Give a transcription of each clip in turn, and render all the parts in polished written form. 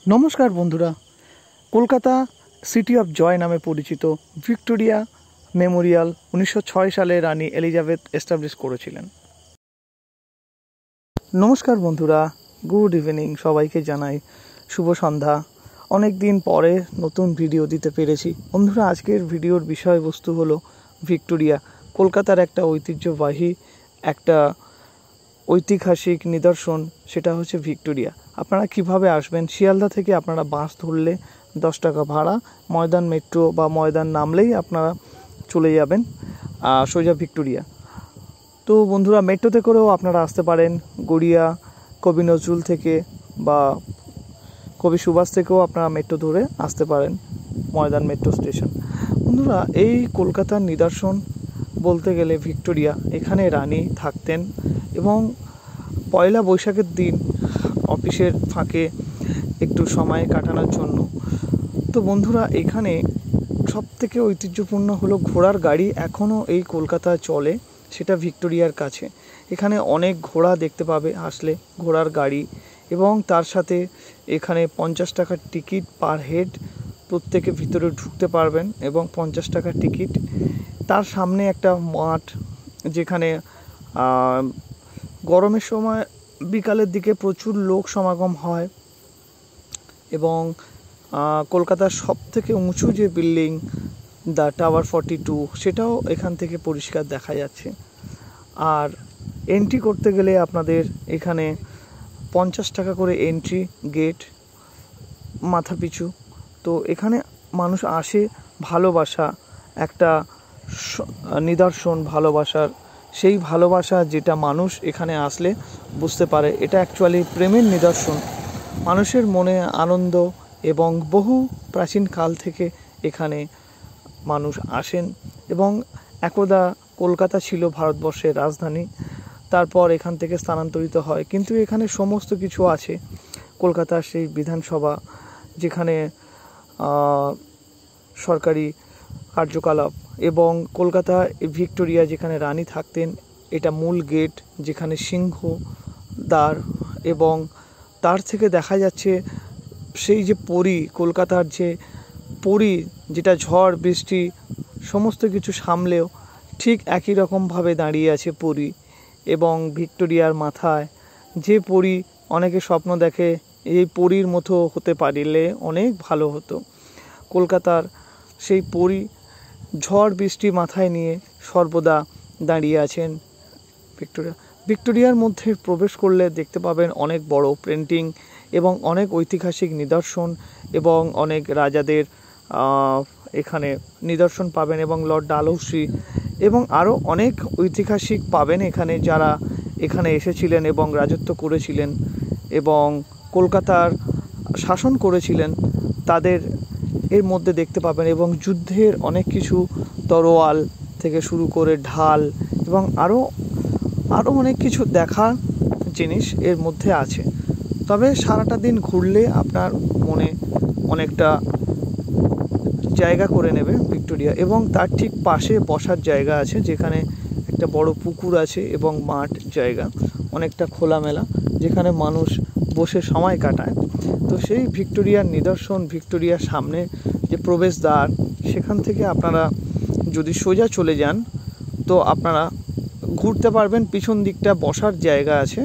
নমস্কার বন্ধুরা, Kolkata city of joy নামে পরিচিত ভিক্টোরিয়া মেমোরিয়াল 1906 সালে রানী এলিজাবেথ এস্টাবলিশ করেছিলেন। নমস্কার বন্ধুরা, গুড ইভিনিং, সবাইকে জানাই শুভ সন্ধ্যা। অনেক দিন পরে নতুন ভিডিও দিতে পেরেছি। বন্ধুরা, আজকের ভিডিওর বিষয়বস্তু হলো ভিক্টোরিয়া, কলকাতার একটা ঐতিহ্যবাহী একটা ঐতিহাসিক নিদর্শন, সেটা হচ্ছে ভিক্টোরিয়া। আপনারা কিভাবে আসবেন? শিয়ালদা থেকে আপনারা বাস ধরলে 10 টাকা ভাড়া, ময়দান মেট্রো বা ময়দান নামলেই আপনারা চলে যাবেন সোজা ভিক্টোরিয়া। তো বন্ধুরা, মেট্রোতে করেও আপনারা আসতে পারেন, গড়িয়া, কবি নজরুল থেকে বা কবি সুভাষ থেকেও আপনারা মেট্রো ধরে আসতে পারেন ময়দান মেট্রো স্টেশন। বন্ধুরা, এই কলকাতার নিদর্শন বলতে গেলে ভিক্টোরিয়া, এখানে রানী থাকতেন এবং পয়লা বৈশাখের দিন অফিসের ফাঁকে একটু সময় কাটানোর জন্য। তো বন্ধুরা, এখানে সবথেকে ঐতিহ্যপূর্ণ হলো ঘোড়ার গাড়ি এখনও এই কলকাতায় চলে, সেটা ভিক্টোরিয়ার কাছে। এখানে অনেক ঘোড়া দেখতে পাবে আসলে, ঘোড়ার গাড়ি, এবং তার সাথে এখানে 50 টাকার টিকিট পার হেড, প্রত্যেকে ভিতরে ঢুকতে পারবেন এবং 50 টাকার টিকিট। তার সামনে একটা মাঠ, যেখানে গরমের সময় বিকালের দিকে প্রচুর লোক সমাগম হয় এবং কলকাতার সবথেকে উঁচু যে বিল্ডিং দ্য টাওয়ার 42, সেটাও এখান থেকে পরিষ্কার দেখা যাচ্ছে। আর এন্ট্রি করতে গেলে আপনাদের এখানে 50 টাকা করে এন্ট্রি গেট মাথা পিছু। তো এখানে মানুষ আসে, ভালোবাসা একটা নিদর্শন, ভালোবাসার সেই ভালোবাসা যেটা মানুষ এখানে আসলে বুঝতে পারে, এটা অ্যাকচুয়ালি প্রেমের নিদর্শন। মানুষের মনে আনন্দ, এবং বহু প্রাচীন কাল থেকে এখানে মানুষ আসেন। এবং একদা কলকাতা ছিল ভারতবর্ষের রাজধানী, তারপর এখান থেকে স্থানান্তরিত হয়, কিন্তু এখানে সমস্ত কিছু আছে। কলকাতার সেই বিধানসভা, যেখানে সরকারি কার্যকলাপ, এবং কলকাতা ভিক্টোরিয়া যেখানে রানী থাকতেন, এটা মূল গেট, যেখানে সিংহ দ্বার, এবং তার থেকে দেখা যাচ্ছে সেই যে পরী, কলকাতার যে পরী, যেটা ঝড় বৃষ্টি সমস্ত কিছু সামলেও ঠিক একই রকমভাবে দাঁড়িয়ে আছে পরী। এবং ভিক্টোরিয়ার মাথায় যে পরী, অনেকে স্বপ্ন দেখে এই পরীর মতো হতে পারলে অনেক ভালো হতো। কলকাতার সেই পরী ঝড় বৃষ্টি মাথায় নিয়ে সর্বদা দাঁড়িয়ে আছেন ভিক্টোরিয়ার মধ্যে প্রবেশ করলে দেখতে পাবেন অনেক বড় পেন্টিং এবং অনেক ঐতিহাসিক নিদর্শন, এবং অনেক রাজাদের এখানে নিদর্শন পাবেন, এবং লর্ড ডালহৌসি এবং আরও অনেক ঐতিহাসিক পাবেন এখানে, যারা এখানে এসেছিলেন এবং রাজত্ব করেছিলেন এবং কলকাতার শাসন করেছিলেন, তাদের এর মধ্যে দেখতে পাবেন। এবং যুদ্ধের অনেক কিছু, তরোয়াল থেকে শুরু করে ঢাল এবং আরও অনেক কিছু দেখার জিনিস এর মধ্যে আছে। তবে সারাটা দিন ঘুরলে আপনার মনে অনেকটা জায়গা করে নেবে ভিক্টোরিয়া। এবং তার ঠিক পাশে বসার জায়গা আছে, যেখানে একটা বড় পুকুর আছে এবং মাঠ জায়গা, অনেকটা খোলামেলা, যেখানে মানুষ বসে সময় কাটায়। তো সেই ভিক্টোরিয়ার নিদর্শন, ভিক্টোরিয়ার সামনে যে প্রবেশদ্বার, সেখান থেকে আপনারা যদি সোজা চলে যান তো আপনারা ঘুরতে পারবেন। পিছন দিকটা বসার জায়গা আছে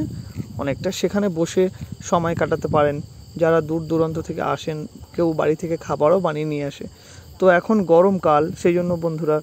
অনেকটা, সেখানে বসে সময় কাটাতে পারেন। যারা দূর দূরান্ত থেকে আসেন, কেউ বাড়ি থেকে খাবারও বানিয়ে নিয়ে আসে। তো এখন গরমকাল, সেই জন্য বন্ধুরা